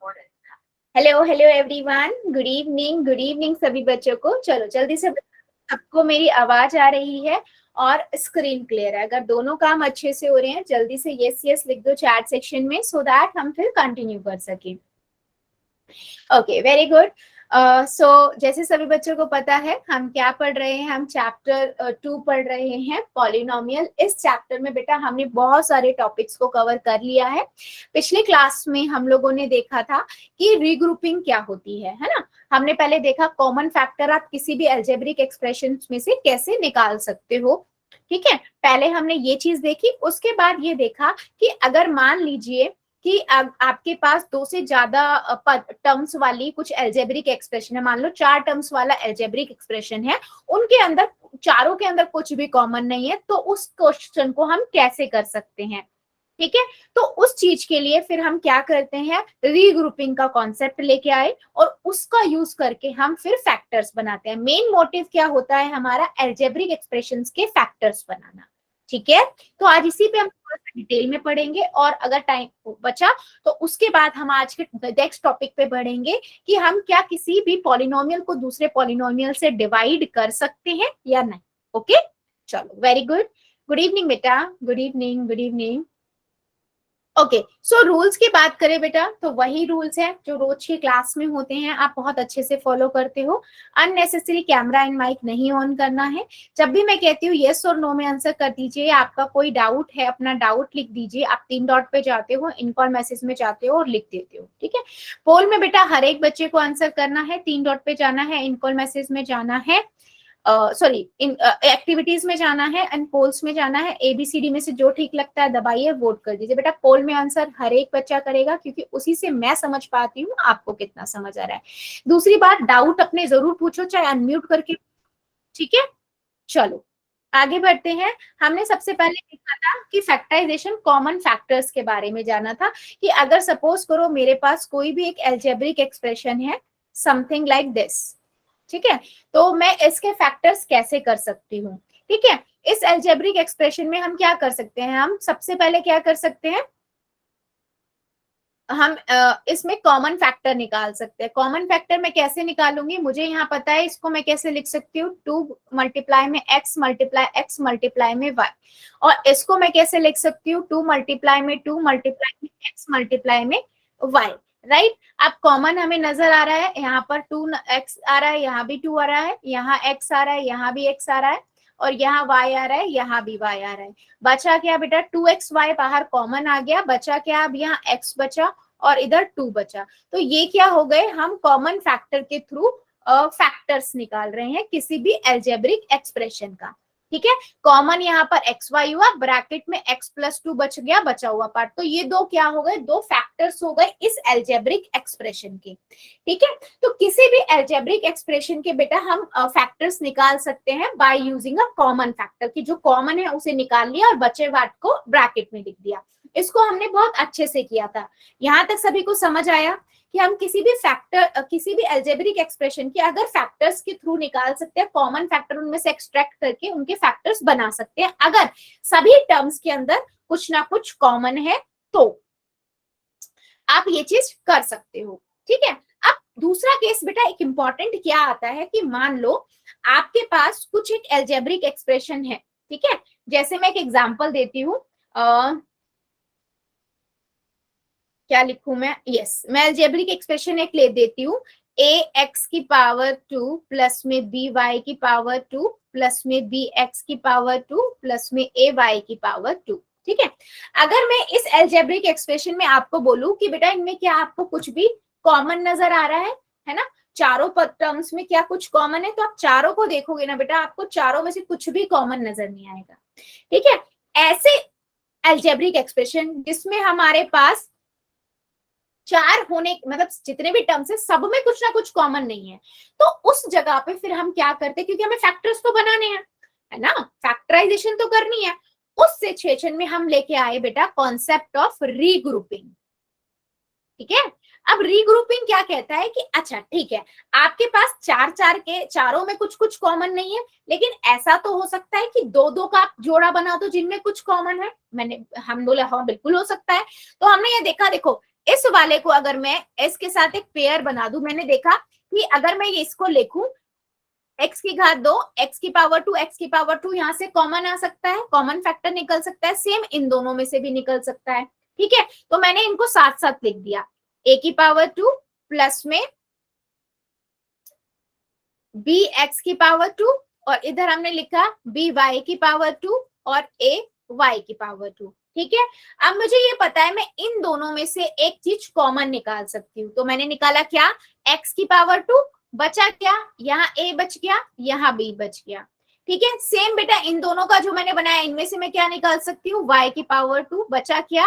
Hello hello everyone, good evening सभी बच्चों को। चलो जल्दी से, सबको मेरी आवाज आ रही है और स्क्रीन क्लियर है? अगर दोनों काम अच्छे से हो रहे हैं जल्दी से यस यस लिख दो चैट सेक्शन में, सो दैट हम फिर कंटिन्यू कर सकें। Okay, very good. सो जैसे सभी बच्चों को पता है हम क्या पढ़ रहे हैं, हम चैप्टर 2 पढ़ रहे हैं, पॉलिनोमियल। इस चैप्टर में बेटा हमने बहुत सारे टॉपिक्स को कवर कर लिया है। पिछले क्लास में हम लोगों ने देखा था कि रीग्रुपिंग क्या होती है ना। हमने पहले देखा कॉमन फैक्टर आप किसी भी अलजेब्रिक एक्सप्रेशन में से कैसे निकाल सकते हो। ठीक है, पहले हमने ये चीज देखी। उसके बाद ये देखा कि अगर मान लीजिए कि आपके पास दो से ज्यादा टर्म्स वाली कुछ एल्जेब्रिक एक्सप्रेशन है, मान लो 4 टर्म्स वाला एल्जेब्रिक एक्सप्रेशन है, उनके अंदर चारों के अंदर कुछ भी कॉमन नहीं है, तो उस क्वेश्चन को हम कैसे कर सकते हैं। ठीक है, तो उस चीज के लिए फिर हम क्या करते हैं, रीग्रुपिंग का कॉन्सेप्ट लेके आए और उसका यूज करके हम फिर फैक्टर्स बनाते हैं। मेन मोटिव क्या होता है हमारा, एल्जेब्रिक एक्सप्रेशंस के फैक्टर्स बनाना। ठीक है, तो आज इसी पे हम थोड़ा सा डिटेल में पढ़ेंगे और अगर टाइम बचा तो उसके बाद हम आज के नेक्स्ट टॉपिक पे बढ़ेंगे कि हम क्या किसी भी पॉलिनोमियल को दूसरे पॉलिनोमियल से डिवाइड कर सकते हैं या नहीं। ओके, चलो वेरी गुड। गुड इवनिंग बेटा, good evening, good evening. Okay, so rules की बात करें बेटा तो वही रूल्स है जो रोज की क्लास में होते हैं, आप बहुत अच्छे से फॉलो करते हो। अननेसेसरी कैमरा एंड माइक नहीं ऑन करना है। जब भी मैं कहती हूँ यस और नो में आंसर कर दीजिए। आपका कोई डाउट है अपना डाउट लिख दीजिए। आप 3 डॉट पे जाते हो, इनकॉल मैसेज में जाते हो और लिख देते हो। ठीक है, पोल में बेटा हर एक बच्चे को आंसर करना है, 3 डॉट पे जाना है, इनकॉल मैसेज में जाना है, सॉरी एक्टिविटीज में जाना है एंड पोल्स में जाना है। एबीसीडी में से जो ठीक लगता है दबाइए, वोट कर दीजिए। बेटा पोल में आंसर हर एक बच्चा करेगा क्योंकि उसी से मैं समझ पाती हूँ आपको कितना समझ आ रहा है। दूसरी बात, डाउट अपने जरूर पूछो, चाहे अनम्यूट करके। ठीक है, चलो आगे बढ़ते हैं। हमने सबसे पहले देखा था कि फैक्टराइजेशन कॉमन फैक्टर्स के बारे में जाना था कि अगर सपोज करो मेरे पास कोई भी एक एल्जेब्रिक एक्सप्रेशन है, समथिंग लाइक दिस। ठीक है, तो मैं इसके फैक्टर्स कैसे कर सकती हूँ। ठीक है, इस एल्जेब्रिक एक्सप्रेशन में हम क्या कर सकते हैं, हम सबसे पहले क्या कर सकते हैं, हम इसमें कॉमन फैक्टर निकाल सकते हैं। कॉमन फैक्टर मैं कैसे निकालूंगी, मुझे यहाँ पता है, इसको मैं कैसे लिख सकती हूँ, 2 मल्टीप्लाई में x मल्टीप्लाई x मल्टीप्लाई में y। और इसको मैं कैसे लिख सकती हूँ, 2 मल्टीप्लाई में 2 मल्टीप्लाई में x मल्टीप्लाई में y। राइट, अब कॉमन हमें नजर आ रहा है, यहाँ पर 2x आ रहा है, यहाँ भी 2 आ रहा है, यहाँ x आ रहा है, यहाँ भी x आ रहा है, और यहाँ y आ रहा है, यहाँ भी y आ रहा है। बचा क्या बेटा, 2xy बाहर कॉमन आ गया, बचा क्या, अब यहाँ x बचा और इधर 2 बचा। तो ये क्या हो गए, हम कॉमन फैक्टर के थ्रू फैक्टर्स निकाल रहे हैं किसी भी एल्जेब्रिक एक्सप्रेशन का। ठीक है, कॉमन यहाँ पर एक्स वाई हुआ, ब्रैकेट में x प्लस 2 बच गया, बचा हुआ पार्ट। तो ये दो क्या हो गए, दो फैक्टर्स हो गए इस एल्जेब्रिक एक्सप्रेशन के। ठीक है, तो किसी भी एल्जेब्रिक एक्सप्रेशन के बेटा हम फैक्टर्स निकाल सकते हैं by using a common factor, कि जो कॉमन है उसे निकाल लिया और बचे वाट को ब्रैकेट में लिख दिया। इसको हमने बहुत अच्छे से किया था। यहां तक सभी को समझ आया कि हम किसी भी फैक्टर, किसी भी एल्जेब्रिक एक्सप्रेशन के अगर फैक्टर्स के थ्रू निकाल सकते हैं, कॉमन फैक्टर उनमें से एक्सट्रैक्ट करके उनके फैक्टर्स बना सकते हैं, अगर सभी टर्म्स के अंदर कुछ ना कुछ कॉमन है तो आप ये चीज कर सकते हो। ठीक है, अब दूसरा केस बेटा एक इंपॉर्टेंट क्या आता है कि मान लो आपके पास कुछ एक एल्जेब्रिक एक्सप्रेशन है। ठीक है, जैसे मैं एक एग्जांपल देती हूँ, क्या लिखूं मैं, यस मैं एल्जेब्रिक एक्सप्रेशन एक ले देती हूँ, ए एक्स की पावर 2 प्लस में बी वाई की पावर 2 प्लस में बी एक्स की पावर 2 प्लस में ए वाई की पावर 2। ठीक है, अगर मैं इस एल्जेब्रिक एक्सप्रेशन में आपको बोलूं कि बेटा इनमें क्या आपको कुछ भी कॉमन नजर आ रहा है ना, चारों टर्म्स में क्या कुछ कॉमन है, तो आप चारों को देखोगे ना बेटा, आपको चारों में से कुछ भी कॉमन नजर नहीं आएगा। ठीक है, ऐसे एल्जेब्रिक एक्सप्रेशन जिसमें हमारे पास 4 होने मतलब जितने भी टर्म्स है सब में कुछ ना कुछ कॉमन नहीं है, तो उस जगह पे फिर हम क्या करते हैं, क्योंकि हमें फैक्टर्स तो बनाने हैं, है ना, फैक्टराइजेशन तो करनी है। उस सिचुएशन में हम लेके आए बेटा कॉन्सेप्ट ऑफ रीग्रुपिंग। ठीक है, अब रीग्रुपिंग क्या कहता है कि अच्छा ठीक है, आपके पास 4 के चारों में कुछ कुछ कॉमन नहीं है, लेकिन ऐसा तो हो सकता है कि 2 का आप जोड़ा बना दो जिनमें कुछ कॉमन है। हम बोले हाँ बिल्कुल हो सकता है। तो हमने ये देखा, देखो इस वाले को अगर मैं s के साथ एक पेयर बना दूं, मैंने देखा कि अगर मैं इसको लिखूं x की घात 2, x की पावर 2, x की पावर 2, यहां से कॉमन आ सकता है, कॉमन फैक्टर निकल सकता है, सेम इन दोनों में से भी निकल सकता है। ठीक है, तो मैंने इनको साथ साथ लिख दिया, a की पावर 2 प्लस में b x की पावर 2 और इधर हमने लिखा b y की पावर 2 और a y की पावर 2। ठीक है, अब मुझे ये पता है मैं इन दोनों में से एक चीज कॉमन निकाल सकती हूँ, तो मैंने निकाला क्या, x की पावर 2, बचा क्या, यहाँ a बच गया, यहाँ b बच गया। ठीक है, सेम बेटा इन दोनों का जो मैंने बनाया, इनमें से मैं क्या निकाल सकती हूँ, y की पावर 2, बचा क्या,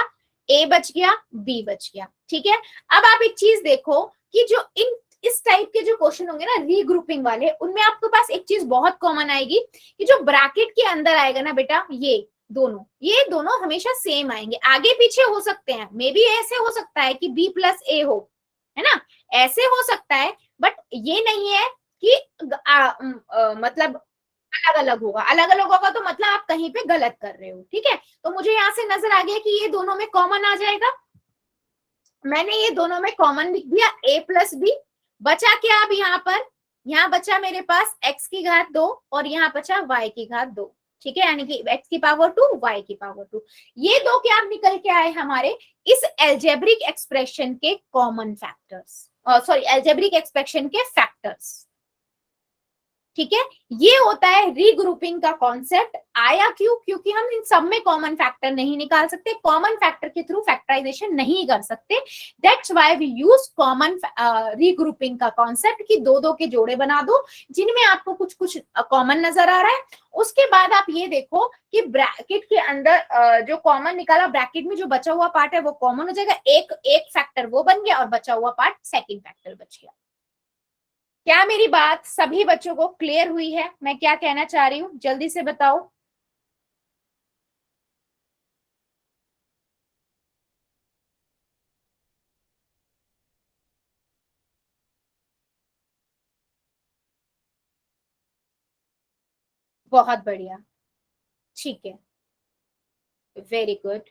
a बच गया, b बच गया। ठीक है, अब आप एक चीज देखो कि जो इन इस टाइप के जो क्वेश्चन होंगे ना रीग्रुपिंग वाले, उनमें आपके पास एक चीज बहुत कॉमन आएगी कि जो ब्रैकेट के अंदर आएगा ना बेटा, ये दोनों हमेशा सेम आएंगे, आगे पीछे हो सकते हैं, मे बी ऐसे हो सकता है कि b प्लस a हो, है ना, ऐसे हो सकता है, बट ये नहीं है कि मतलब अलग अलग होगा, अलग अलग होगा तो मतलब आप कहीं पे गलत कर रहे हो। ठीक है, तो मुझे यहाँ से नजर आ गया कि ये दोनों में कॉमन आ जाएगा, मैंने ये दोनों में कॉमन लिख दिया a प्लस बी, बचा क्या, अब यहाँ पर, यहाँ बचा मेरे पास x की घात 2 और यहाँ बचा y की घात 2। ठीक है, यानी कि x की पावर 2, y की पावर 2, ये दो क्या निकल के आए हमारे इस एल्जेब्रिक एक्सप्रेशन के common factors, sorry algebraic expression के फैक्टर्स। ठीक है, ये होता है रीग्रुपिंग का कॉन्सेप्ट। आया क्यों, क्योंकि हम इन सब में कॉमन फैक्टर नहीं निकाल सकते, कॉमन फैक्टर के थ्रू फैक्टराइजेशन नहीं कर सकते, that's why we use common regrouping का कॉन्सेप्ट कि दो दो के जोड़े बना दो जिनमें आपको कुछ कुछ कॉमन नजर आ रहा है। उसके बाद आप ये देखो कि ब्रैकेट के अंदर जो कॉमन निकाला, ब्रैकेट में जो बचा हुआ पार्ट है वो कॉमन हो जाएगा, एक एक फैक्टर वो बन गया और बचा हुआ पार्ट सेकेंड फैक्टर बच गया। क्या मेरी बात सभी बच्चों को क्लियर हुई है, मैं क्या कहना चाह रही हूँ, जल्दी से बताओ। बहुत बढ़िया, ठीक है, वेरी गुड।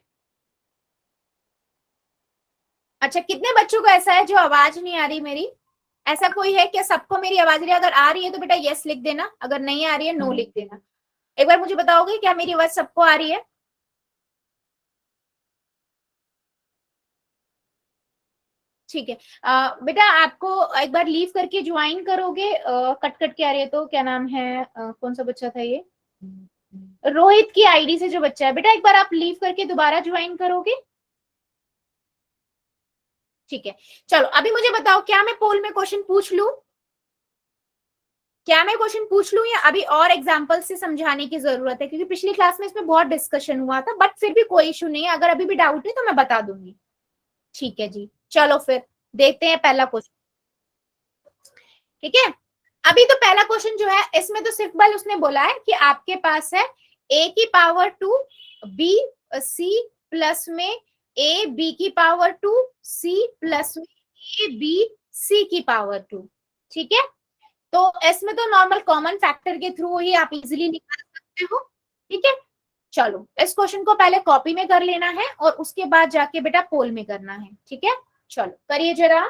अच्छा, कितने बच्चों को ऐसा है जो आवाज नहीं आ रही मेरी, ऐसा कोई है क्या, सबको मेरी आवाज रही है, अगर आ रही है तो बेटा यस लिख देना, अगर नहीं आ रही है नो लिख देना। एक बार मुझे बताओगे क्या मेरी आवाज सबको आ रही है। ठीक है, बेटा आपको एक बार लीव करके ज्वाइन करोगे, कट कट के आ रही है तो, क्या नाम है, कौन सा बच्चा था ये, रोहित की आईडी से जो बच्चा है, बेटा एक बार आप लीव करके दोबारा ज्वाइन करोगे। ठीक है, चलो अभी मुझे बताओ, क्या मैं पोल में क्वेश्चन पूछ लूं, क्या मैं क्वेश्चन पूछ लूं या अभी और एग्जांपल से समझाने की जरूरत है, क्योंकि पिछली क्लास में इसमें बहुत डिस्कशन हुआ था, बट फिर भी कोई इशू नहीं है, अगर अभी भी डाउट है तो मैं बता दूंगी। ठीक है जी, चलो फिर देखते हैं पहला क्वेश्चन। ठीक है, अभी तो पहला क्वेश्चन जो है इसमें तो सिंपल उसने बोला है कि आपके पास है a की पावर 2 b c प्लस में a b की पावर 2 c प्लस में a b c की पावर 2। ठीक है, तो इसमें तो नॉर्मल कॉमन फैक्टर के थ्रू ही आप इजीली निकाल सकते हो। ठीक है, चलो इस क्वेश्चन को पहले कॉपी में कर लेना है और उसके बाद जाके बेटा पोल में करना है। ठीक है, चलो करिए जरा।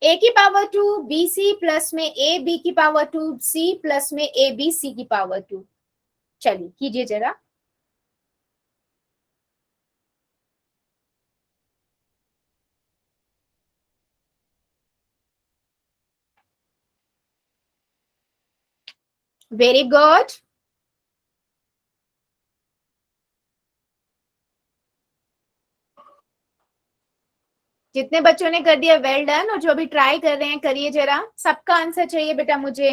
a की पावर 2 बी सी प्लस में ए बी की पावर 2 सी प्लस में ए बी सी की पावर 2, चलिए कीजिए जरा। वेरी गुड, जितने बच्चों ने कर दिया वेल डन, और जो अभी ट्राई कर रहे हैं करिए जरा, सबका आंसर चाहिए बेटा मुझे।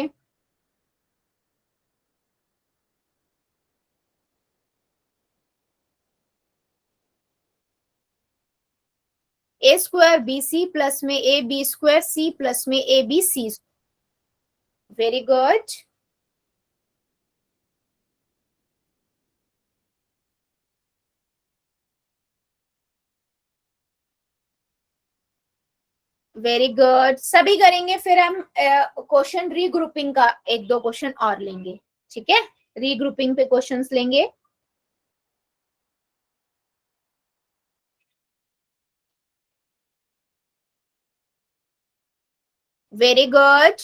A square b c plus में a b square c plus में a b c, very good, very good, सभी करेंगे, फिर हम क्वेश्चन रीग्रुपिंग का एक दो क्वेश्चन और लेंगे। ठीक है, रीग्रुपिंग पे क्वेश्चंस लेंगे। Very good,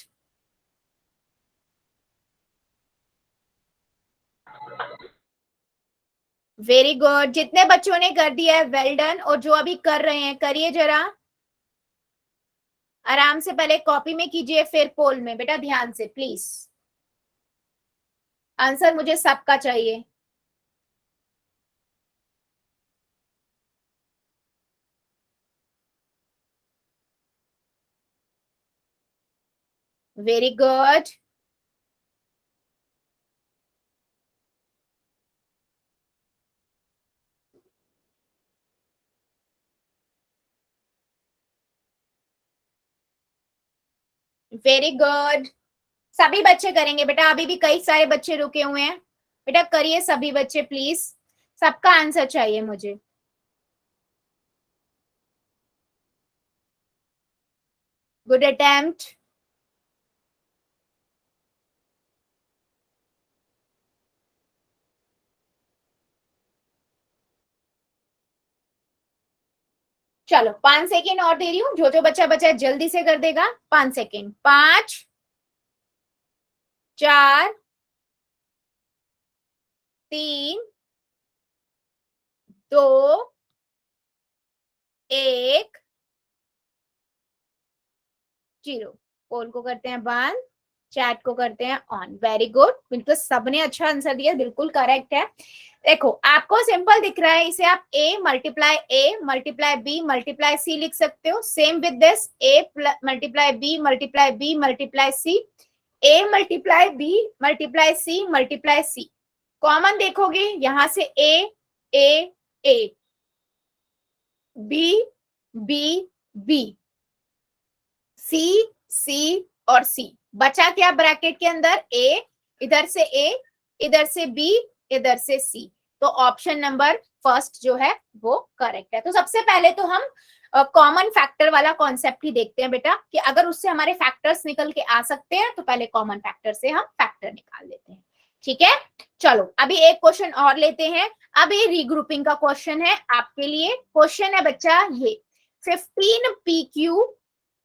very good. जितने बच्चों ने कर दिया है वेल डन, और जो अभी कर रहे हैं करिए जरा आराम से, पहले कॉपी में कीजिए फिर पोल में। बेटा ध्यान से प्लीज, आंसर मुझे सबका चाहिए। Very good, very good. सभी बच्चे करेंगे बेटा, अभी भी कई सारे बच्चे रुके हुए हैं। बेटा करिए सभी बच्चे प्लीज, सबका आंसर चाहिए मुझे। Good attempt. चलो 5 सेकेंड और दे रही हूँ, जो जो बच्चा बचा है जल्दी से कर देगा। 5 सेकेंड, 5, 4, 3, 2, 1, 0। पोल को करते हैं बंद, चैट को करते हैं ऑन। वेरी गुड, बिल्कुल सबने अच्छा आंसर दिया, बिल्कुल करेक्ट है। देखो आपको सिंपल दिख रहा है, इसे आप A multiply B multiply C लिख सकते हो। Same with this, A multiply B multiply B multiply C, A multiply B multiply C multiply C. Common देखोगे यहां से A A, B B B, C C और सी। बचा क्या bracket के अंदर? ए, इधर से ए, इधर से बी, इधर से सी। तो ऑप्शन नंबर फर्स्ट जो है वो करेक्ट है। तो सबसे पहले तो हम कॉमन फैक्टर वाला कॉन्सेप्ट ही देखते हैं बेटा, कि अगर उससे हमारे फैक्टर्स निकल के आ सकते हैं तो पहले कॉमन फैक्टर से हम फैक्टर निकाल लेते हैं। ठीक है, चलो अभी एक क्वेश्चन और लेते हैं। अभी रीग्रुपिंग का क्वेश्चन है आपके लिए। क्वेश्चन है बच्चा ये, 15 PQ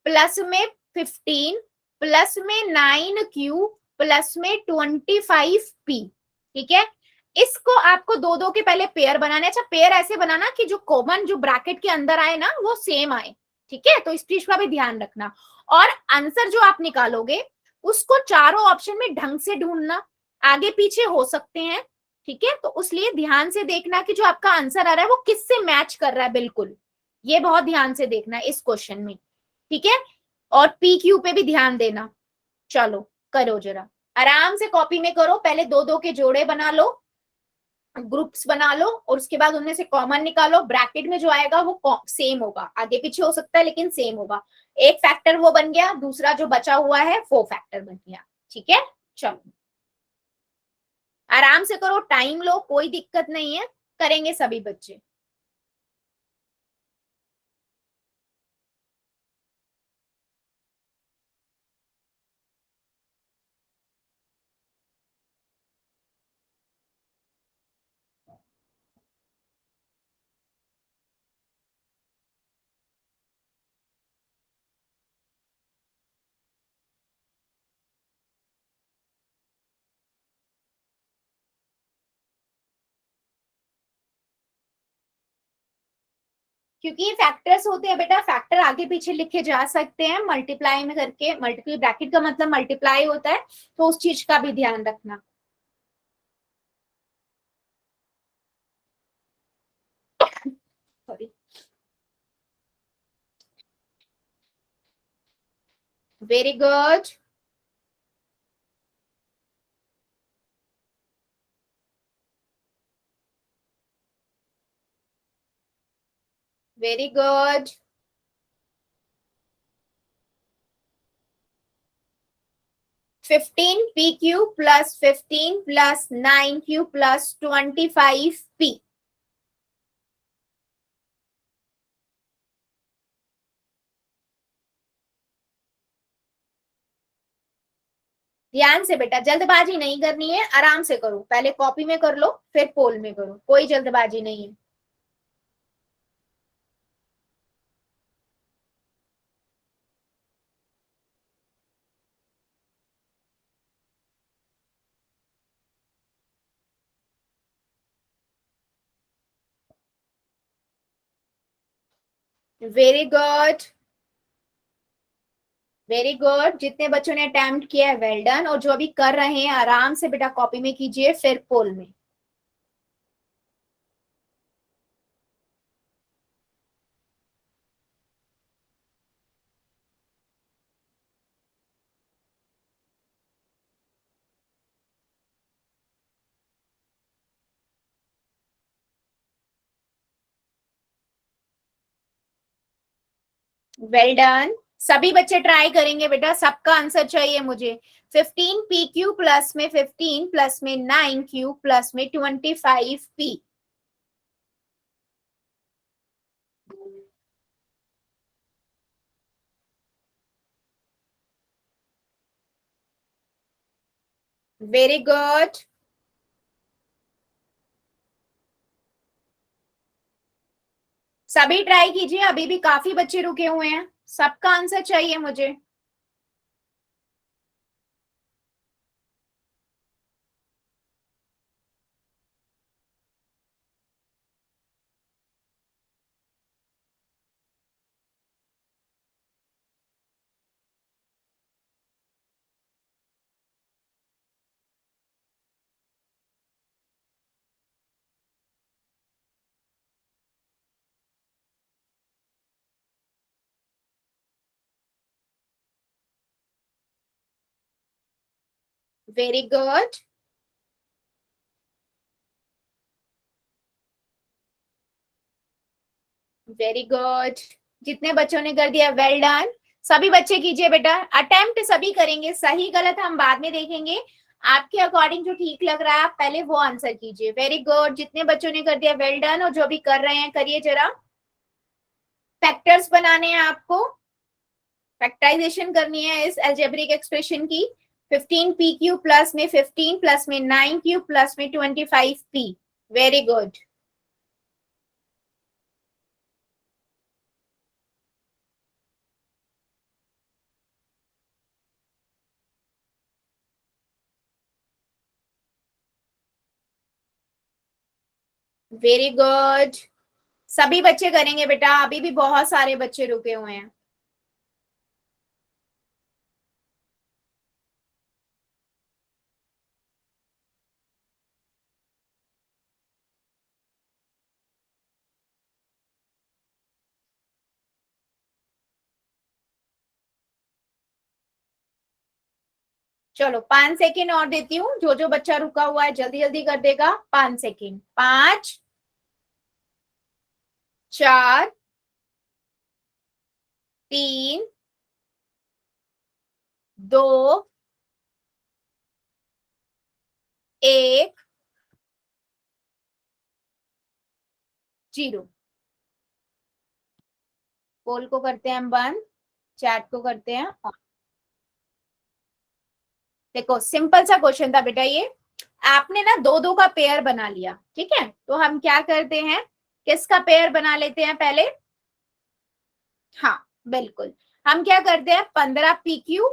प्लस में 15 प्लस में 9Q प्लस में 25P। ठीक है, इसको आपको दो दो के पहले पेयर बनाने। अच्छा, पेयर ऐसे बनाना कि जो कॉमन जो ब्रैकेट के अंदर आए ना वो सेम आए। ठीक है, तो इस चीज का भी ध्यान रखना। और आंसर जो आप निकालोगे उसको चारों ऑप्शन में ढंग से ढूंढना, आगे पीछे हो सकते हैं। ठीक है, तो इसलिए ध्यान से देखना कि जो आपका आंसर आ रहा है वो किससे मैच कर रहा है, बिल्कुल ये बहुत ध्यान से देखना है इस क्वेश्चन में। ठीक है, और पी क्यू पे भी ध्यान देना। चलो करो जरा, आराम से कॉपी में करो, पहले दो दो के जोड़े बना लो, ग्रुप्स बना लो, और उसके बाद उनमें से कॉमन निकालो। ब्रैकेट में जो आएगा वो सेम होगा, आगे पीछे हो सकता है लेकिन सेम होगा। एक फैक्टर वो बन गया, दूसरा जो बचा हुआ है वो फैक्टर बन गया। ठीक है, चलो आराम से करो, टाइम लो, कोई दिक्कत नहीं है, करेंगे सभी बच्चे। क्योंकि ये फैक्टर्स होते हैं बेटा, फैक्टर आगे पीछे लिखे जा सकते हैं मल्टीप्लाई में करके। मल्टीप्लाई ब्रैकेट का मतलब मल्टीप्लाई होता है, तो उस चीज का भी ध्यान रखना। Sorry, very good, very good. 15 PQ plus 15 plus 9Q plus 25P। ध्यान से बेटा, जल्दबाजी नहीं करनी है, आराम से करो, पहले कॉपी में कर लो फिर पोल में करो, कोई जल्दबाजी नहीं है। Very good, very good. जितने बच्चों ने अटेम्प्ट किया है वेल डन, और जो अभी कर रहे हैं आराम से बेटा कॉपी में कीजिए, फिर पोल में। Well done. सभी बच्चे ट्राई करेंगे बेटा, सबका आंसर चाहिए मुझे। 15 PQ प्लस में 15 प्लस में 9Q प्लस में 25P। Very good. सभी ट्राई कीजिए, अभी भी काफी बच्चे रुके हुए हैं, सबका आंसर चाहिए मुझे। Very good, very good. जितने बच्चों ने कर दिया वेल डन। सभी बच्चे कीजिए बेटा, अटेम्प्ट सभी करेंगे, सही गलत हम बाद में देखेंगे। आपके अकॉर्डिंग जो ठीक लग रहा है आप पहले वो आंसर कीजिए। वेरी गुड, जितने बच्चों ने कर दिया वेल डन, और जो भी कर रहे हैं करिए जरा। फैक्टर्स बनाने हैं आपको, फैक्टराइजेशन करनी है इस अलजेब्रिक एक्सप्रेशन की। 15PQ प्लस में 15 प्लस में 9Q प्लस में 25P। Very good, very good. सभी बच्चे करेंगे बेटा, अभी भी बहुत सारे बच्चे रुके हुए हैं। चलो 5 सेकेंड और देती हूँ, जो जो बच्चा रुका हुआ है जल्दी जल्दी कर देगा। 5 सेकेंड, 5, 4, 3, 2, 1, 0। पोल को करते हैं हम बंद, चैट को करते हैं on। देखो सिंपल सा क्वेश्चन था बेटा ये। आपने ना दो दो का पेयर बना लिया, ठीक है, तो हम क्या करते हैं, किसका पेयर बना लेते हैं पहले। हाँ बिल्कुल, हम क्या करते हैं 15PQ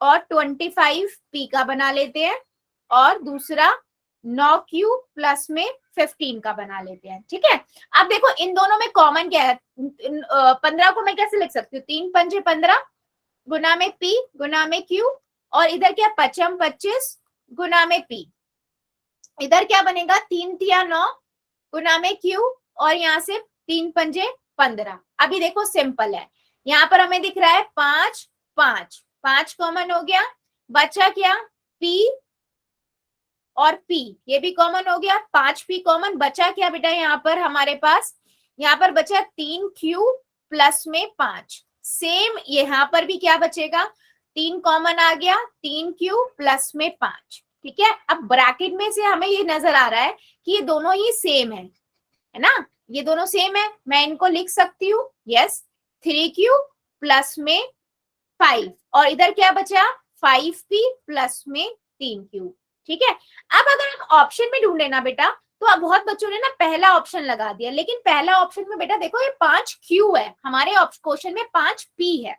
और 25P का बना लेते हैं, और दूसरा 9Q प्लस में 15 का बना लेते हैं, ठीक है। अब देखो इन दोनों में कॉमन क्या है, 15 को मैं कैसे लिख सकती हूँ, 3 पंजे 15 गुना में P गुना में Q, और इधर क्या 25 गुना में P। इधर क्या बनेगा 3 तिया 9 गुना में Q, और यहाँ से 3 पंजे 15। अभी देखो सिंपल है, यहाँ पर हमें दिख रहा है 5 5 5 कॉमन हो गया, बचा क्या P और P, ये भी कॉमन हो गया, 5P कॉमन, बचा क्या बेटा यहाँ पर हमारे पास, यहाँ पर बचा 3Q प्लस में 5। सेम यहाँ पर भी क्या बचेगा, 3 कॉमन आ गया, 3Q प्लस में 5, ठीक है। अब ब्रैकेट में से हमें ये नजर आ रहा है कि ये दोनों ही सेम है ना, ये दोनों सेम है, मैं इनको लिख सकती हूँ, यस। 3Q प्लस में 5, और इधर क्या बचा 5P प्लस में 3Q, ठीक है। अब अगर हम ऑप्शन में ढूंढे ना बेटा, तो अब बहुत बच्चों ने ना पहला ऑप्शन लगा दिया, लेकिन पहला ऑप्शन में बेटा देखो ये 5Q है, हमारे क्वेश्चन में 5P है,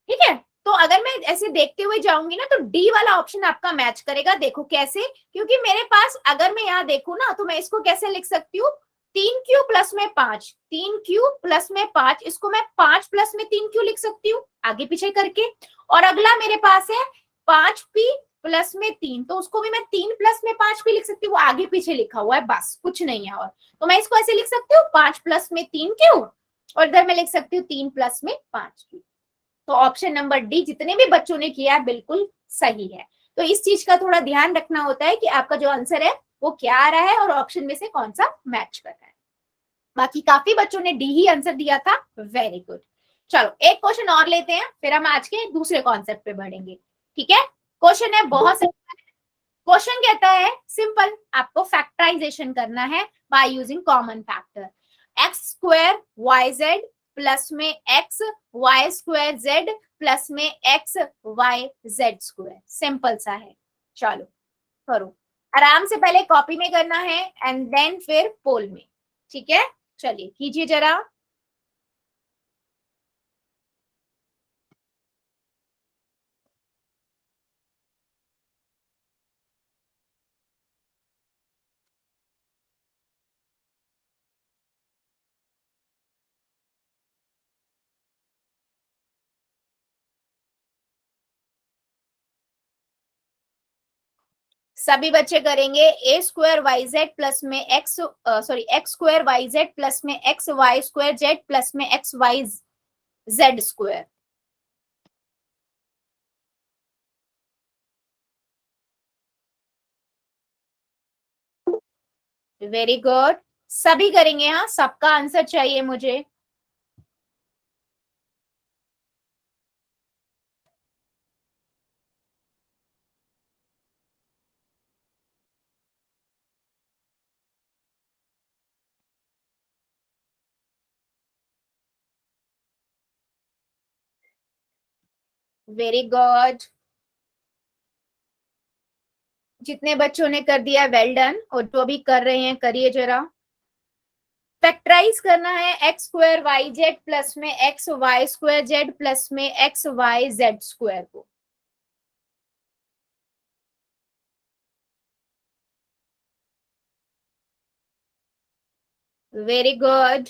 ठीक है। तो अगर मैं ऐसे देखते हुए जाऊंगी ना, तो डी वाला ऑप्शन आपका मैच करेगा, देखो कैसे, क्योंकि मेरे पास अगर मैं यहाँ देखू ना, तो मैं इसको कैसे लिख सकती हूँ, 3Q प्लस में 5, 3q प्लस में 5, इसको मैं 5 प्लस में 3q लिख सकती हूँ आगे पीछे करके। और अगला मेरे पास है 5p प्लस में 3, तो उसको भी मैं 3 प्लस में 5p लिख सकती हूँ, वो आगे पीछे लिखा हुआ है, बस कुछ नहीं है। और तो मैं इसको ऐसे लिख सकती हूँ 5 प्लस में 3q, और इधर मैं लिख सकती हूँ 3 प्लस में 5q। तो ऑप्शन नंबर डी जितने भी बच्चों ने किया है बिल्कुल सही है। तो इस चीज का थोड़ा ध्यान रखना होता है कि आपका जो आंसर है वो क्या आ रहा है और ऑप्शन में से कौन सा मैच कर रहा है। बाकी काफी बच्चों ने डी ही आंसर दिया था, वेरी गुड। चलो एक क्वेश्चन और लेते हैं, फिर हम आज के दूसरे कॉन्सेप्ट पे बढ़ेंगे। ठीक है, क्वेश्चन है बहुत सिंपल। क्वेश्चन कहता है सिंपल, आपको फैक्टराइजेशन करना है by using common factor. X square y z plus में x y square z plus में x Y z square, simple सा है। चलो करो आराम से, पहले कॉपी में करना है एंड देन फिर पोल में। ठीक है, चलिए कीजिए जरा। सभी बच्चे करेंगे a square y z plus में x, sorry x square y z plus में x y square z plus में x Y z square. Very good, सभी करेंगे। हाँ, सबका आंसर चाहिए मुझे। वेरी गुड, जितने बच्चों ने कर दिया वेल डन, और जो भी कर रहे हैं करिए जरा। फैक्टराइज करना है x square y z plus में x y square z plus में एक्स वाई जेड स्क्वायर को। वेरी गुड,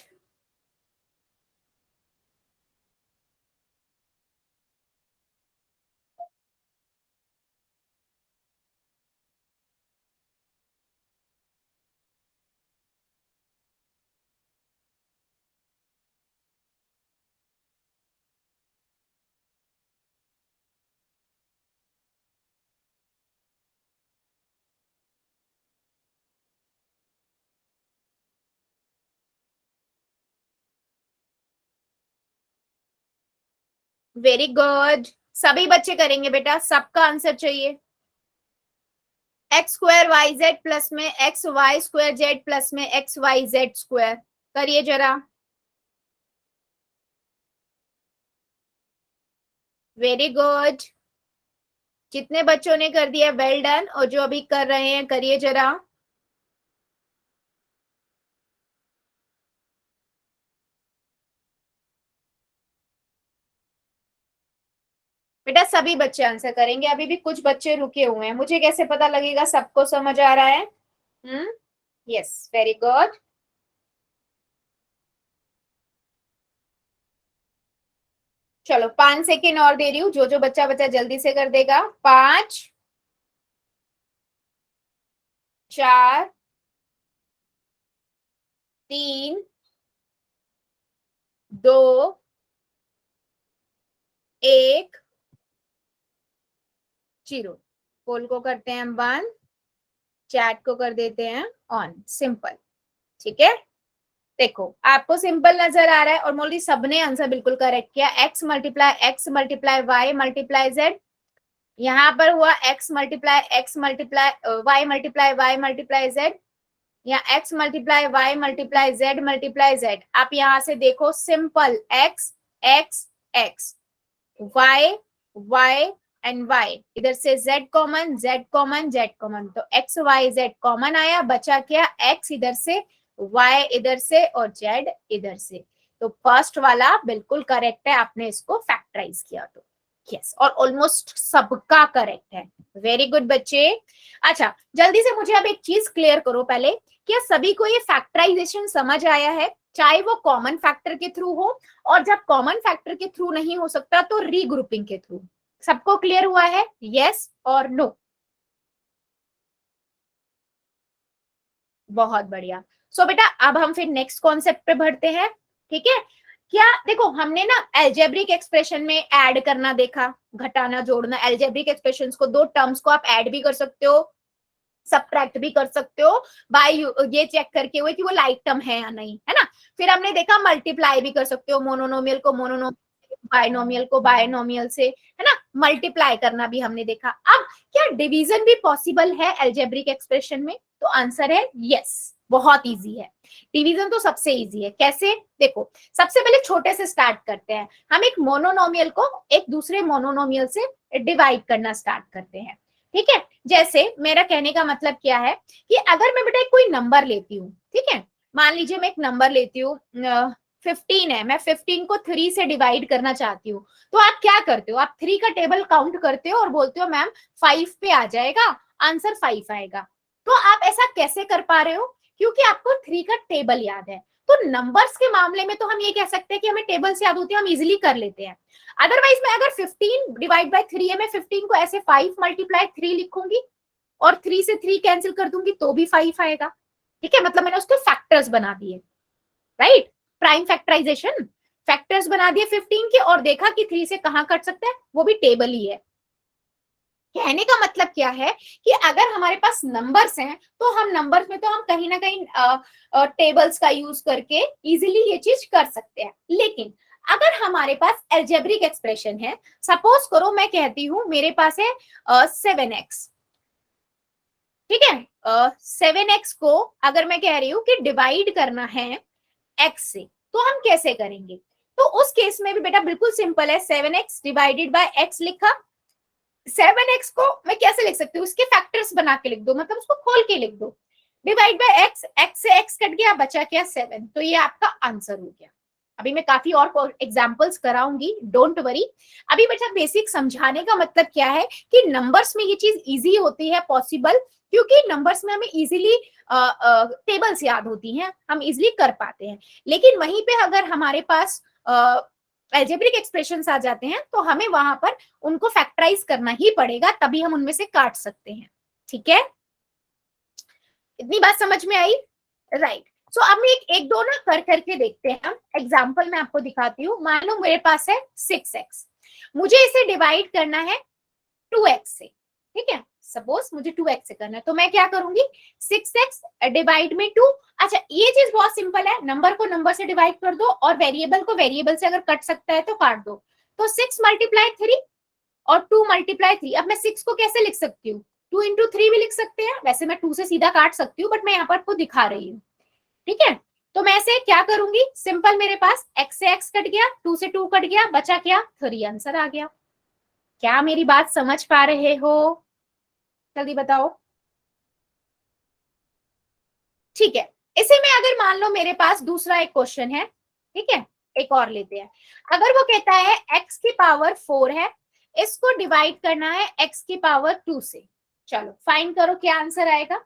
वेरी गुड, सभी बच्चे करेंगे बेटा, सबका आंसर चाहिए। X square y z plus में x y square z plus में एक्स वाई जेड स्क्वायर, करिए जरा। वेरी गुड, जितने बच्चों ने कर दिया वेल डन, और जो अभी कर रहे हैं करिए जरा। बेटा सभी बच्चे आंसर करेंगे, अभी भी कुछ बच्चे रुके हुए हैं, मुझे कैसे पता लगेगा सबको समझ आ रहा है? Yes, very good. चलो 5 सेकेंड और दे रही हूँ, जो जो बच्चा बच्चा जल्दी से कर देगा। 5, 4, 3, 2, 1, 0। पोल को करते हैं हम बंद, चैट को कर देते हैं ऑन, सिंपल। ठीक है, देखो आपको सिंपल नजर आ रहा है, और मोली सबने आंसर बिल्कुल करेक्ट किया। X multiply Y multiply Z, यहाँ पर हुआ X multiply Y multiply Z, या एक्स मल्टीप्लाई जेड। आप यहाँ से देखो simple X X X, Y Y and Y, इधर से Z common Z common Z common, तो एक्स वाई जेड कॉमन आया, बचा क्या एक्स इधर से, वाई इधर से और जेड इधर से। तो फर्स्ट वाला बिल्कुल करेक्ट है, आपने इसको फैक्टराइज किया। तो यस, और ऑलमोस्ट सबका करेक्ट है। वेरी गुड बच्चे। अच्छा, जल्दी से मुझे अब एक चीज क्लियर करो पहले, क्या सभी को ये फैक्टराइजेशन समझ आया है? चाहे वो कॉमन फैक्टर के थ्रू हो, और जब कॉमन फैक्टर के थ्रू नहीं हो सकता तो रीग्रुपिंग के थ्रू। सबको क्लियर हुआ है? यस और नो? बहुत बढ़िया। सो बेटा अब हम फिर नेक्स्ट कॉन्सेप्ट पे बढ़ते हैं, ठीक है? क्या देखो, हमने ना एल्जेब्रिक एक्सप्रेशन में ऐड करना देखा, घटाना जोड़ना। एल्जेब्रिक एक्सप्रेशंस को, दो टर्म्स को आप ऐड भी कर सकते हो, सब्ट्रैक्ट भी कर सकते हो बाय ये चेक करके हुए कि वो लाइक टर्म है या नहीं, है ना? फिर हमने देखा मल्टीप्लाई भी कर सकते हो, मोनोनोमियल को मोनोनोमियल, बायनोमियल को बायनोमियल से, है ना? मल्टीप्लाई करना भी हमने देखा। अब क्या डिवीजन भी पॉसिबल है एल्जेब्रिक एक्सप्रेशन में? तो आंसर है यस, बहुत इजी है। डिवीजन तो सबसे इजी है। कैसे? देखो, सबसे पहले छोटे से स्टार्ट करते हैं। हम एक मोनोनोमियल को एक दूसरे मोनोनोमियल से डिवाइड करना स्टार्ट करते हैं, ठीक है? जैसे मेरा कहने का मतलब क्या है कि अगर मैं बेटा कोई नंबर लेती हूँ, ठीक है? मान लीजिए मैं एक नंबर लेती हूँ, 15 है, मैं 15 को 3 से डिवाइड करना चाहती हूँ, तो आप क्या करते हो? आप 3 का टेबल काउंट करते हो और बोलते हो मैम 5 पे आ जाएगा, आंसर 5 आएगा। तो आप ऐसा कैसे कर पा रहे हो? क्योंकि आपको 3 का टेबल याद है। तो नंबर्स के मामले में तो हम ये कह सकते हैं कि हमें टेबल से याद होती है, हम इजिली कर लेते हैं। अदरवाइज मैं अगर 15 डिवाइड बाय 3 है, मैं 15 को ऐसे 5 मल्टीप्लाई 3 लिखूंगी और 3 से 3 कैंसिल कर दूंगी तो भी 5 आएगा, ठीक है? मतलब मैंने उसके फैक्टर्स बना दिए, राइट? प्राइम फैक्टराइजेशन, फैक्टर्स बना दिए 15 के और देखा कि 3 से कहां कट सकता है, वो भी टेबल ही है। कहने का मतलब क्या है कि अगर हमारे पास नंबर्स हैं तो हम नंबर्स में तो हम कहीं ना कहीं टेबल्स का यूज करके इजीली ये चीज कर सकते हैं। लेकिन अगर हमारे पास एल्जेब्रिक एक्सप्रेशन है, सपोज करो मैं कहती हूं मेरे पास है 7x, ठीक है? 7x को अगर मैं कह रही हूँ कि डिवाइड करना है x से, तो हम कैसे करेंगे? तो उस केस में भी बेटा बिल्कुल सिंपल है, 7x डिवाइडेड बाय x लिखा। 7x को मैं कैसे लिख सकती हूँ? उसके फैक्टर्स बना के लिख दो, मतलब उसको खोल के लिख दो। डिवाइड बाय x, x से x कट गया, बचा क्या? 7। तो ये आपका आंसर हो गया। अभी मैं काफी और एग्जांपल्स कराऊंगी, डोंट वरी। अभी बेटा बेसिक समझाने का मतलब क्या है कि नंबर्स में ये चीज इजी होती है पॉसिबल, क्योंकि नंबर्स में हमें इजीली टेबल्स याद होती हैं, हम इजीली कर पाते हैं। लेकिन वहीं पे अगर हमारे पास एल्जेब्रिक एक्सप्रेशंस आ जाते हैं तो हमें वहां पर उनको फैक्टराइज करना ही पड़ेगा, तभी हम उनमें से काट सकते हैं, ठीक है? इतनी बात समझ में आई? राइट। सो अब मैं एक दो ना कर करके देखते हैं हम। एग्जाम्पल मैं आपको दिखाती हूँ। मान लो मेरे पास है 6x, मुझे इसे डिवाइड करना है 2x से, ठीक है? सपोज मुझे 2x से करना है, तो मैं क्या करूंगी? 6x डिवाइड में 2। अच्छा, ये चीज बहुत सिंपल है, नंबर को नंबर से डिवाइड कर दो और वेरिएबल को वेरिएबल से अगर कट सकता है तो काट दो। तो 6 मल्टीप्लाई 3 और 2 मल्टीप्लाई 3। अब मैं 6 को कैसे लिख सकती हूँ? 2 इंटू 3 भी लिख सकते हैं, वैसे मैं 2 से सीधा काट सकती हूँ, बट मैं यहाँ पर आपको दिखा रही हूँ, ठीक है? तो मैं ऐसे क्या करूंगी? सिंपल, मेरे पास x से x कट गया, 2 से 2 कट गया, बचा क्या? 3, आंसर आ गया। क्या मेरी बात समझ पा रहे हो? जल्दी बताओ। ठीक है। इसी में अगर मान लो मेरे पास दूसरा एक क्वेश्चन है, ठीक है? एक और लेते हैं। अगर वो कहता है x की पावर 4 है, इसको डिवाइड करना है x की पावर 2 से। चलो फाइंड करो क्या आंसर आएगा।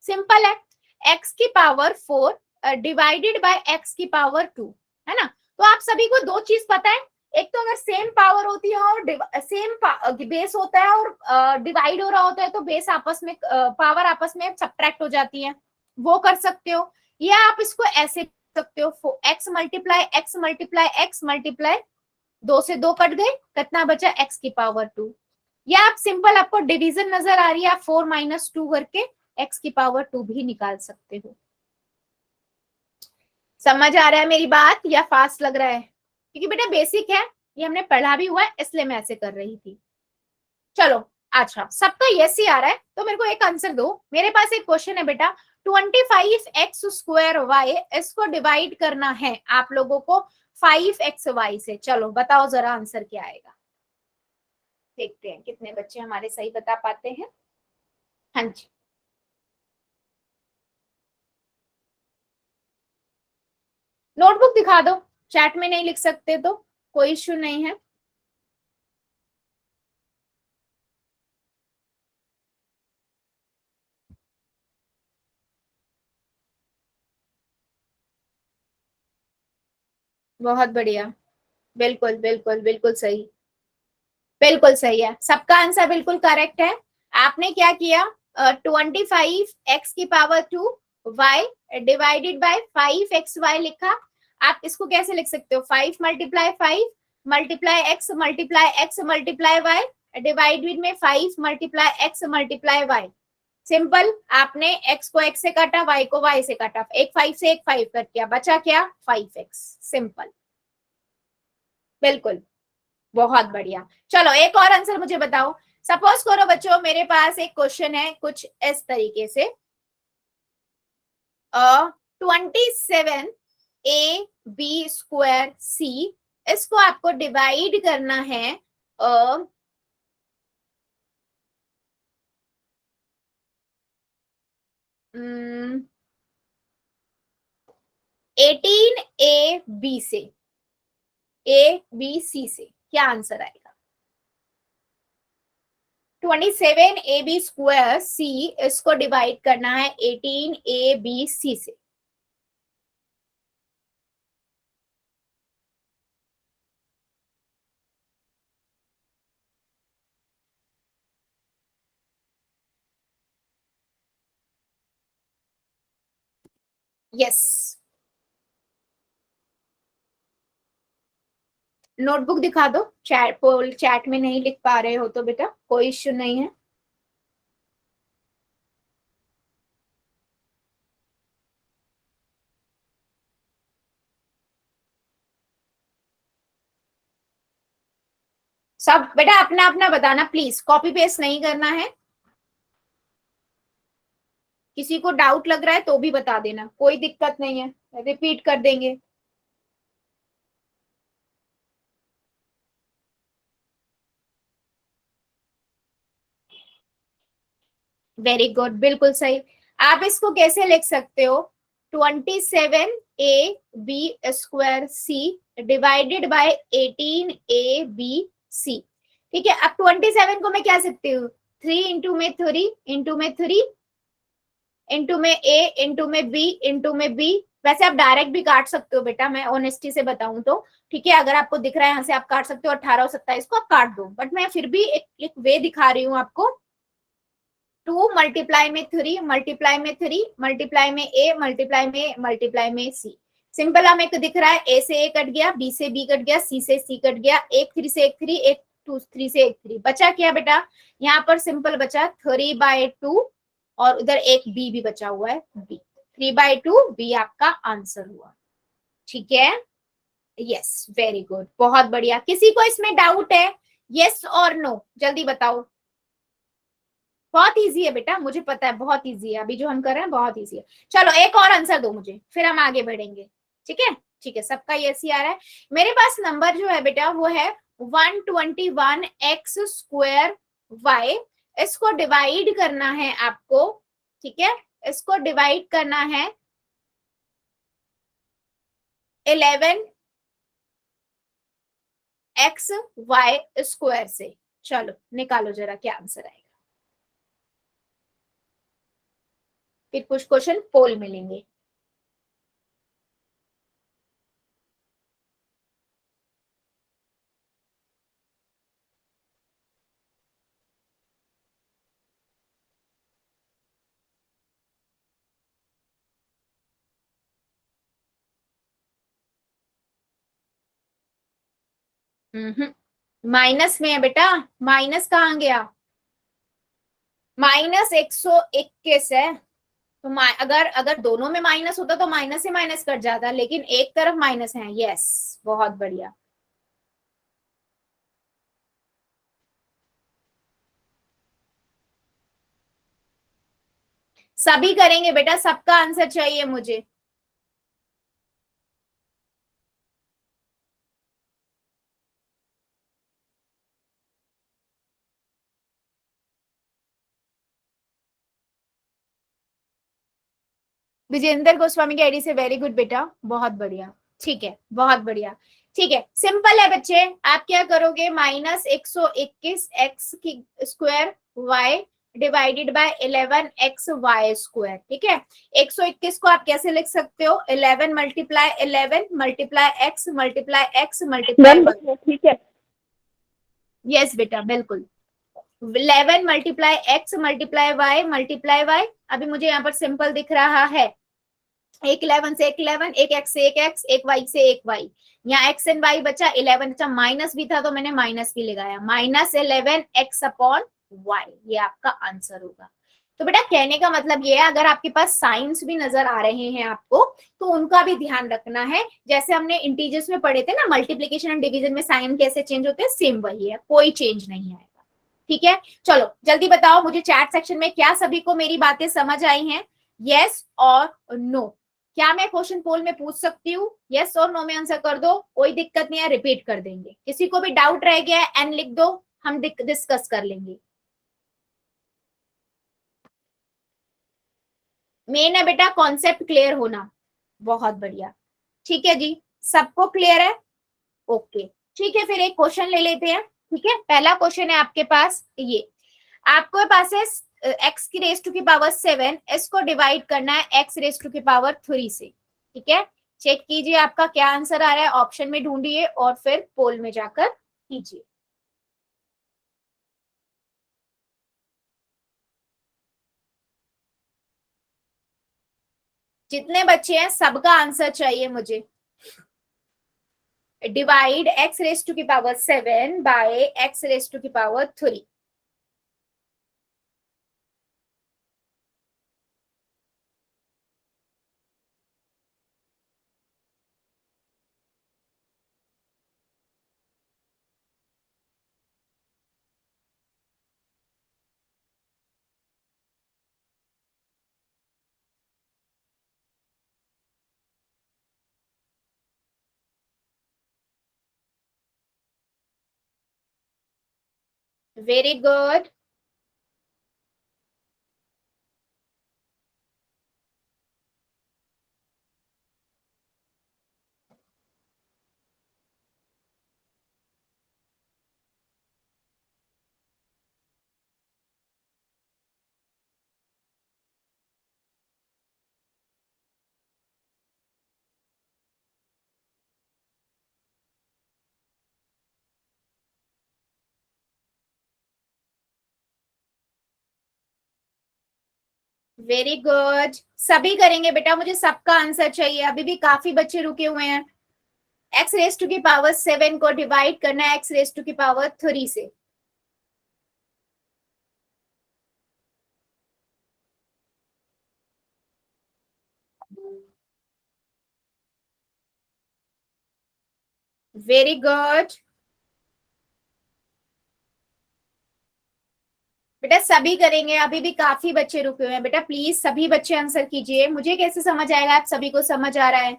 सिंपल है, x की पावर 4 डिवाइडेड बाय x की पावर 2, है ना? तो आप सभी को दो चीज पता है, एक तो अगर सेम पावर होती है और सेम बेस होता है और डिवाइड हो रहा होता है तो बेस आपस में पावर आपस में सब्ट्रैक्ट हो जाती है, वो कर सकते हो। या आप इसको ऐसे कर सकते हो, x multiply x multiply x multiply, 2 से 2 कट गए, कितना बचा? x की पावर 2। या आप सिंपल, आपको डिवीजन नजर आ रही है, आप 4 माइनस 2 करके x की पावर 2 भी निकाल सकते हो। समझ आ रहा है मेरी बात या फास्ट लग रहा है? क्योंकि बेटा बेसिक है, ये हमने पढ़ा भी हुआ है, इसलिए मैं ऐसे कर रही थी। चलो, अच्छा सबका यस ही आ रहा है तो मेरे को एक आंसर दो। मेरे पास एक क्वेश्चन है बेटा, 25x² y, इसको डिवाइड करना है आप लोगों को 5xy से। चलो बताओ जरा आंसर क्या आएगा। देखते हैं कितने बच्चे हमारे सही बता पाते हैं। हाँ जी, नोटबुक दिखा दो, चैट में नहीं लिख सकते तो कोई इश्यू नहीं है। बहुत बढ़िया। बिल्कुल बिल्कुल बिल्कुल सही। बिल्कुल सही है, सबका आंसर बिल्कुल करेक्ट है। आपने क्या किया, 25 x⁻², Y divided by 5xy लिखा। आप इसको कैसे लिख सकते हो, 5 × 5 × x मल्टीप्लाई डिवाइडेड में 5 × x मल्टीप्लाई वाई। सिंपल, आपने x को x से काटा, y को y से काटा, एक 5 से एक 5 कट किया, बचा क्या, 5x। सिंपल। बिल्कुल। बहुत बढ़िया। चलो एक और आंसर मुझे बताओ। सपोज करो बच्चों, मेरे पास एक क्वेश्चन है कुछ इस तरीके से, 27 AB² इसको आपको डिवाइड करना है 18AB से, ABC से क्या आंसर आएगा। 27AB² इसको डिवाइड करना है 18ABC से। यस। नोटबुक दिखा दो, चैट में नहीं लिख पा रहे हो तो बेटा कोई इश्यू नहीं है। सब बेटा अपना अपना बताना, प्लीज कॉपी पेस्ट नहीं करना है। किसी को डाउट लग रहा है तो भी बता देना, कोई दिक्कत नहीं है, रिपीट कर देंगे। वेरी गुड, बिल्कुल सही। आप इसको कैसे लिख सकते हो, 27AB² डिवाइडेड बाय 18ABC। ठीक है, अब 27 को मैं क्या सकती हूँ, 3 इंटू में 3 इंटू में A इंटू में B इंटू में B। वैसे आप डायरेक्ट भी काट सकते हो बेटा, मैं ऑनेस्टी से बताऊं तो। ठीक है, अगर आपको दिख रहा है यहाँ से आप काट सकते हो, 18 और 27 को आप काट दो, बट मैं फिर भी एक वे दिखा रही हूँ आपको। 2 मल्टीप्लाई में 3 मल्टीप्लाई में 3 मल्टीप्लाई में A मल्टीप्लाई में C। सिंपल, हमें एक दिख रहा है, A से A कट गया, B से B कट गया, C से C कट गया, एक 3 से एक 3, एक 2 3 से एक 3, बचा क्या बेटा, यहाँ पर सिंपल बचा 3/2 और उधर एक B भी बचा हुआ है, B। 3/2 B आपका आंसर हुआ। ठीक है, यस वेरी गुड, बहुत बढ़िया। किसी को इसमें डाउट है, यस और नो, जल्दी बताओ। बहुत इजी है बेटा, मुझे पता है बहुत इजी है, अभी जो हम कर रहे हैं बहुत इजी है। चलो एक और आंसर दो मुझे, फिर हम आगे बढ़ेंगे। ठीक है, ठीक है, सबका यस ही आ रहा है। मेरे पास नंबर जो है बेटा वो है 121x²y। इसको डिवाइड करना है आपको। ठीक है, इसको डिवाइड करना है 11xy² से। चलो निकालो जरा क्या आंसर आएगा, फिर कुछ क्वेश्चन पोल मिलेंगे। माइनस में है बेटा, माइनस कहाँ गया, -121 है। तो अगर अगर दोनों में माइनस होता तो माइनस से माइनस कट जाता, लेकिन एक तरफ माइनस है। यस, बहुत बढ़िया। सभी करेंगे बेटा, सबका आंसर चाहिए मुझे। विजेंद्र गोस्वामी की आईडी से, वेरी गुड बेटा, बहुत बढ़िया। ठीक है, बहुत बढ़िया। ठीक है, सिंपल है बच्चे, आप क्या करोगे, -121 x² y divided by 11xy²। ठीक है, 121 को आप कैसे लिख सकते हो, 11 multiply 11 multiply x multiply x multiply y। ठीक है, यस बेटा बिल्कुल, 11 multiply x multiply y multiply y। अभी मुझे यहाँ पर सिंपल दिख रहा है, एक 11 से एक 11, एक x से एक x, एक y से एक y। यहाँ x एंड y बचा 11, अच्छा माइनस भी था तो मैंने माइनस भी लगाया, -11x/y, ये आपका आंसर होगा। तो बेटा कहने का मतलब ये है, अगर आपके पास साइंस भी नजर आ रहे हैं आपको, तो उनका भी ध्यान रखना है। जैसे हमने इंटीजर्स में पढ़े थे ना, मल्टीप्लीकेशन एंड डिवीजन में साइन कैसे चेंज होते हैं, सेम वही है, कोई चेंज नहीं आएगा। ठीक है, चलो जल्दी बताओ मुझे चैट सेक्शन में, क्या सभी को मेरी बातें समझ आई हैं, यस और नो? क्या मैं क्वेश्चन पोल में पूछ सकती हूँ? यस और नो में आंसर कर दो, कोई दिक्कत नहीं है, रिपीट कर देंगे। किसी को भी डाउट रह गया है एन लिख दो, हम डिस्कस कर लेंगे। मेन है बेटा कॉन्सेप्ट क्लियर होना, बहुत बढ़िया। ठीक है जी, सबको क्लियर है? ओके ठीक है, फिर एक क्वेश्चन ले लेते हैं। ठीक है, पहला क्वेश्चन है आपके पास ये, आपके पास है x की रेस टू की पावर 7, इसको डिवाइड करना है x रेस टू की पावर 3 से। ठीक है, चेक कीजिए आपका क्या आंसर आ रहा है, ऑप्शन में ढूंढिए और फिर पोल में जाकर कीजिए। जितने बच्चे हैं सबका आंसर चाहिए मुझे। डिवाइड x रेस टू की power 7 by x raise to की power 3। Very good, very good, सभी करेंगे बेटा, मुझे सबका आंसर चाहिए, अभी भी काफी बच्चे रुके हुए हैं। x रेस टू की पावर 7 को डिवाइड करना है x रेस टू की पावर 3 से। वेरी गुड बेटा, सभी करेंगे, अभी भी काफी बच्चे रुके हुए हैं बेटा, प्लीज सभी बच्चे आंसर कीजिए, मुझे कैसे समझ आएगा आप सभी को समझ आ रहा है?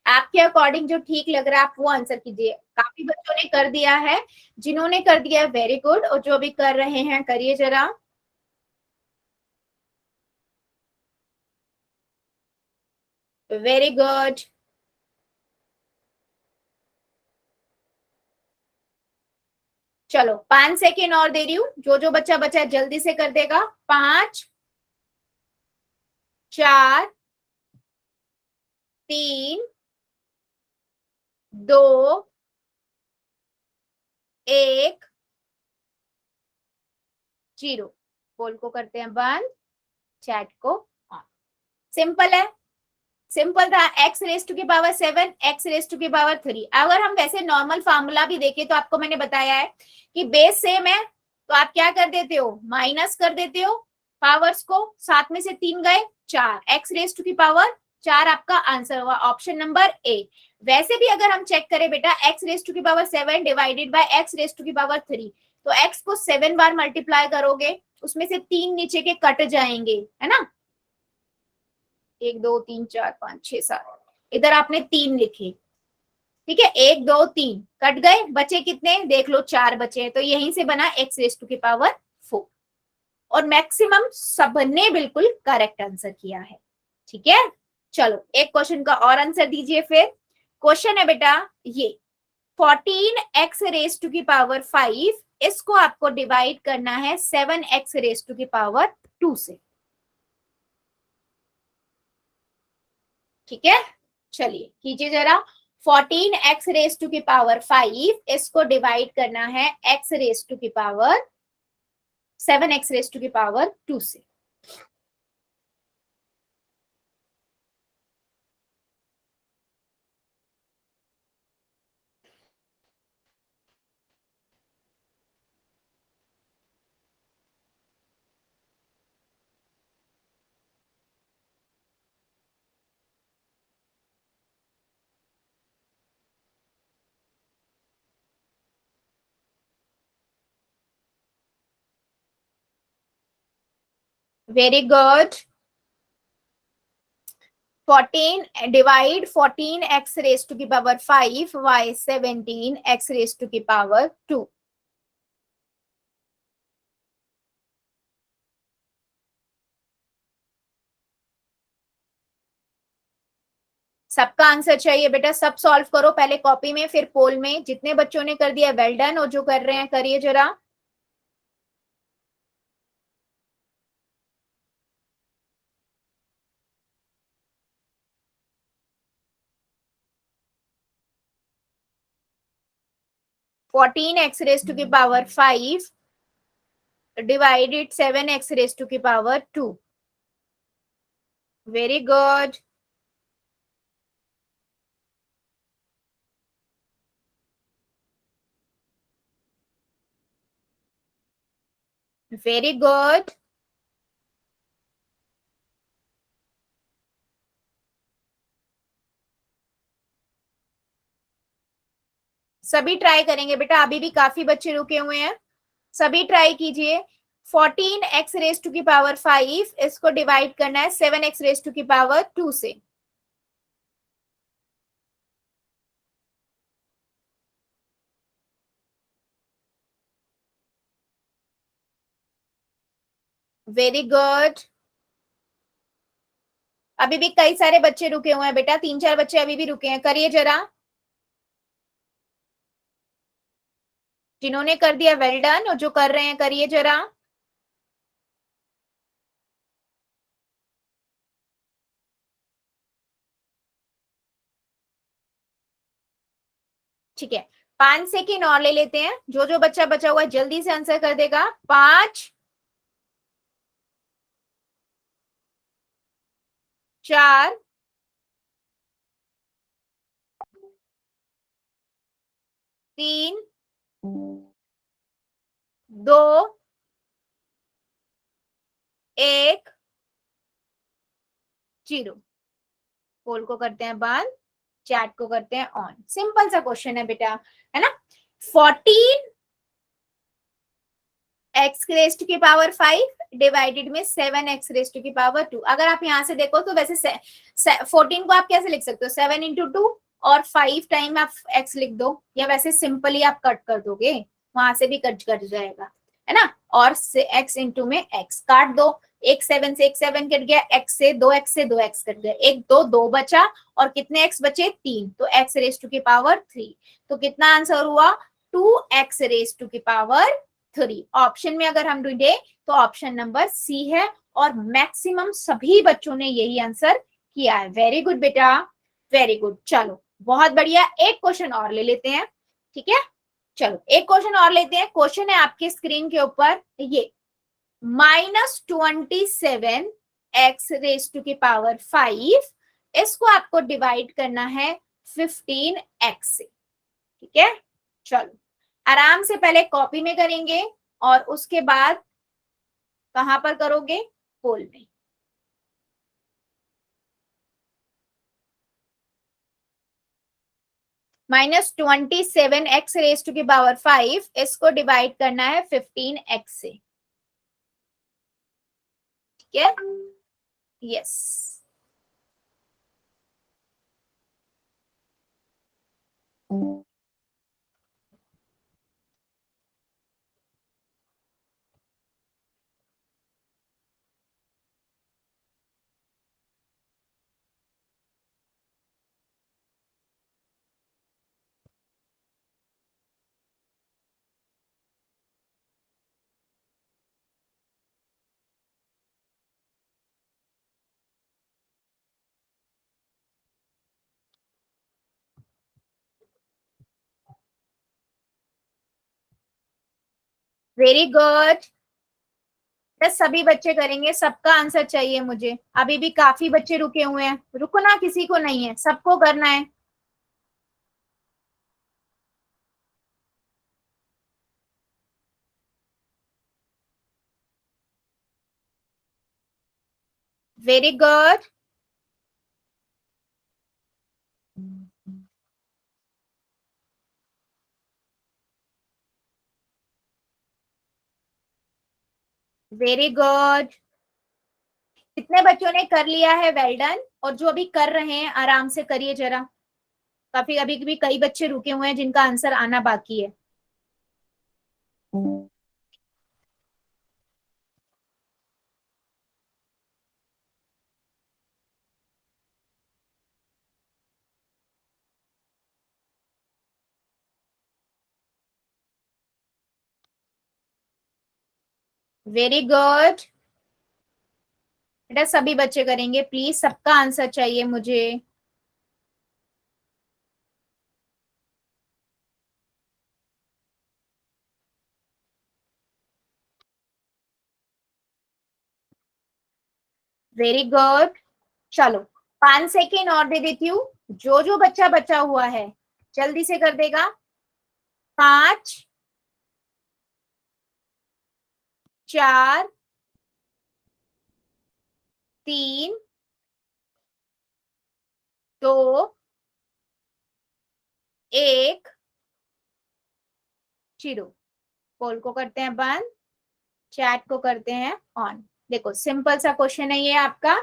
आपके अकॉर्डिंग जो ठीक लग रहा है आप वो आंसर कीजिए। काफी बच्चों ने कर दिया है, जिन्होंने कर दिया है वेरी गुड, और जो भी कर रहे हैं करिए जरा। वेरी गुड, चलो 5 सेकेंड और दे रही हूँ, जो जो बच्चा बचा है जल्दी से कर देगा। 5 4 3 2 1 0। पोल को करते हैं बंद, चैट को ऑन। सिंपल है, सिंपल था, x रेस टू की पावर 7 x रेस टू की पावर 3। अगर हम वैसे नॉर्मल फार्मूला भी देखें तो आपको मैंने बताया है कि बेस सेम है, तो आप क्या कर देते हो, माइनस कर देते हो पावर्स को, 7 में से 3 गए 4, x रेस टू की पावर 4 आपका आंसर हुआ, ऑप्शन नंबर ए। वैसे भी अगर हम चेक करें बेटा, x रेस टू की power 7 divided by x raise to की पावर 3, तो x को 7 बार मल्टीप्लाई करोगे, उसमें से 3 नीचे के कट जाएंगे, है ना, 1 2 3 4 5 6 7, इधर आपने 3 लिखे। ठीक है, 1 2 3 कट गए, बचे कितने देख लो, 4 बचे हैं, तो यहीं से बना x रेस टू की पावर 4, और मैक्सिमम सबने बिल्कुल करेक्ट आंसर किया है। ठीक है, चलो एक क्वेश्चन का और आंसर दीजिए फिर। क्वेश्चन है बेटा ये, 14 x रेस टू की पावर 5 इसको आपको डिवाइड करना है 7x रेज टू की पावर 2 से। ठीक है, चलिए कीजिए जरा। 14x रेज टू की पावर 5, इसको डिवाइड करना है x रेज टू की पावर 7x रेज टू की पावर 2 से। Very good. 14 divide 14x raise to की power 5 y 17x raise to की पावर 2। सबका आंसर चाहिए बेटा, सब सॉल्व करो पहले कॉपी में फिर पोल में। जितने बच्चों ने कर दिया वेल डन, और जो कर रहे हैं करिए जरा। फोर्टीन एक्स रेज टू की power 5 divided 7x raise to की power 2। Very good. Very good. सभी ट्राई करेंगे बेटा, अभी भी काफी बच्चे रुके हुए हैं, सभी ट्राई कीजिए। 14x रेज टू की पावर 5, इसको डिवाइड करना है 7x रेज टू की पावर 2 से। Very good. अभी भी कई सारे बच्चे रुके हुए हैं बेटा, 3-4 बच्चे अभी भी रुके हैं, करिए जरा। जिन्होंने कर दिया वेल डन, और जो कर रहे हैं करिए जरा। ठीक है, 5 सेकेंड और ले लेते हैं, जो जो बच्चा बचा हुआ है जल्दी से आंसर कर देगा। 5, 4, 3, 2, 1, 0। पोल को करते हैं बंद, चैट को करते हैं ऑन। सिंपल सा क्वेश्चन है बेटा, है ना। 14x रेस्ट की पावर 5 डिवाइडेड में 7x रेस्ट की पावर 2। अगर आप यहां से देखो तो वैसे 14 को आप कैसे लिख सकते हो, 7 × 2 और 5 टाइम आप x लिख दो, या वैसे सिंपली आप कट कर दोगे, वहां से भी कट कर जाएगा, है ना। और x इंटू में x काट दो, एक 7 से एक 7 कट गया, x से 2x से 2x कट गया, एक 2 2 बचा, और कितने x बचे 3, तो x रेज टू की पावर 3। तो कितना आंसर हुआ, 2x रेज टू की पावर 3। ऑप्शन में अगर हम ढूंढे तो ऑप्शन नंबर सी है, और मैक्सिमम सभी बच्चों ने यही आंसर किया है। वेरी गुड बेटा, वेरी गुड। चलो बहुत बढ़िया, एक क्वेश्चन और ले लेते हैं, ठीक है। चलो एक क्वेश्चन और लेते हैं। क्वेश्चन है आपके स्क्रीन के ऊपर ये, -27x रेज टू की पावर 5, इसको आपको डिवाइड करना है 15x से। ठीक है, चलो आराम से पहले कॉपी में करेंगे, और उसके बाद कहां पर करोगे, पोल में। -27x रेज टू की पावर 5, इसको डिवाइड करना है 15x से। ठीक है, यस। Very good. सभी बच्चे करेंगे, सबका आंसर चाहिए मुझे। अभी भी काफी बच्चे रुके हुए हैं, रुकना किसी को नहीं है, सबको करना है। Very good. Very good. कितने बच्चों ने कर लिया है, वेल डन। और जो अभी कर रहे हैं आराम से करिए जरा, काफी अभी भी कई बच्चे रुके हुए हैं जिनका आंसर आना बाकी है। Very good. बेटा सभी बच्चे करेंगे, प्लीज सबका आंसर चाहिए मुझे। Very good. चलो 5 सेकेंड और दे देती हूँ, जो जो बच्चा बचा हुआ है जल्दी से कर देगा। 5, 4, 3, 2, 1, 0। पोल को करते हैं बंद, चैट को करते हैं ऑन। देखो सिंपल सा क्वेश्चन है ये आपका,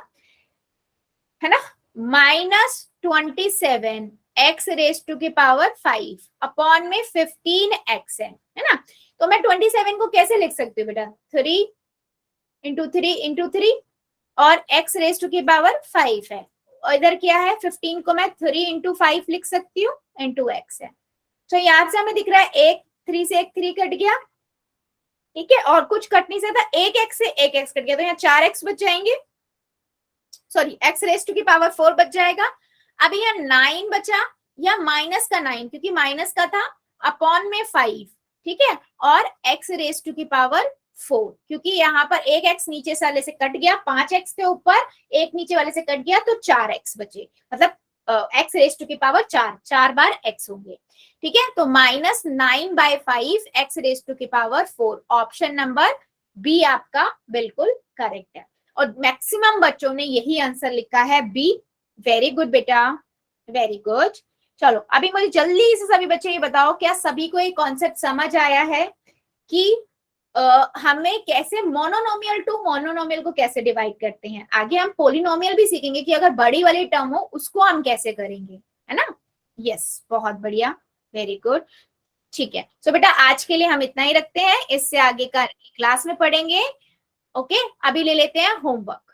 है ना। -27 एक्स रेस टू की पावर 5 अपॉन में 15 एक्स है ना। तो मैं 27 को कैसे लिख सकती हूँ बेटा, 3 × 3 × 3, और एक्स रेस टू की पावर 5 है, और इधर क्या है 15 को मैं 3 × 5 लिख सकती हूँ, इंटू एक्स है। तो यहाँ से हमें दिख रहा है एक 3 से एक 3 कट गया, ठीक है, और कुछ कट नहीं सकता, एक एक्स से एक एक्स कट गया, तो यहाँ 4 एक्स बच जाएंगे, सॉरी एक्स रेस टू की पावर 4 बच जाएगा। अभी यहाँ 9 बचा, या माइनस का 9 क्योंकि माइनस का था, अपॉन में 5, ठीक है, और एक्स रेस टू की पावर 4, क्योंकि यहाँ पर एक एक्स नीचे वाले से कट गया, 5 एक्स थे ऊपर, एक नीचे वाले से कट गया, तो 4 एक्स बचे, मतलब एक्स रेस टू की पावर 4, 4 बार एक्स होंगे, ठीक है। तो -9/5 एक्स रेस टू की पावर 4, ऑप्शन नंबर बी आपका बिल्कुल करेक्ट है, और मैक्सिमम बच्चों ने यही आंसर लिखा है, बी। वेरी गुड बेटा, वेरी गुड। चलो अभी मुझे जल्दी से सभी बच्चे ये बताओ, क्या सभी को एक कॉन्सेप्ट समझ आया है कि हमें कैसे मोनोनोमियल टू मोनोनोमियल को कैसे डिवाइड करते हैं। आगे हम पोलिनोमियल भी सीखेंगे कि अगर बड़ी वाली टर्म हो उसको हम कैसे करेंगे, है ना। यस, बहुत बढ़िया, वेरी गुड। ठीक है, तो बेटा आज के लिए हम इतना ही रखते हैं, इससे आगे का क्लास में पढ़ेंगे। ओके, अभी ले लेते हैं होमवर्क।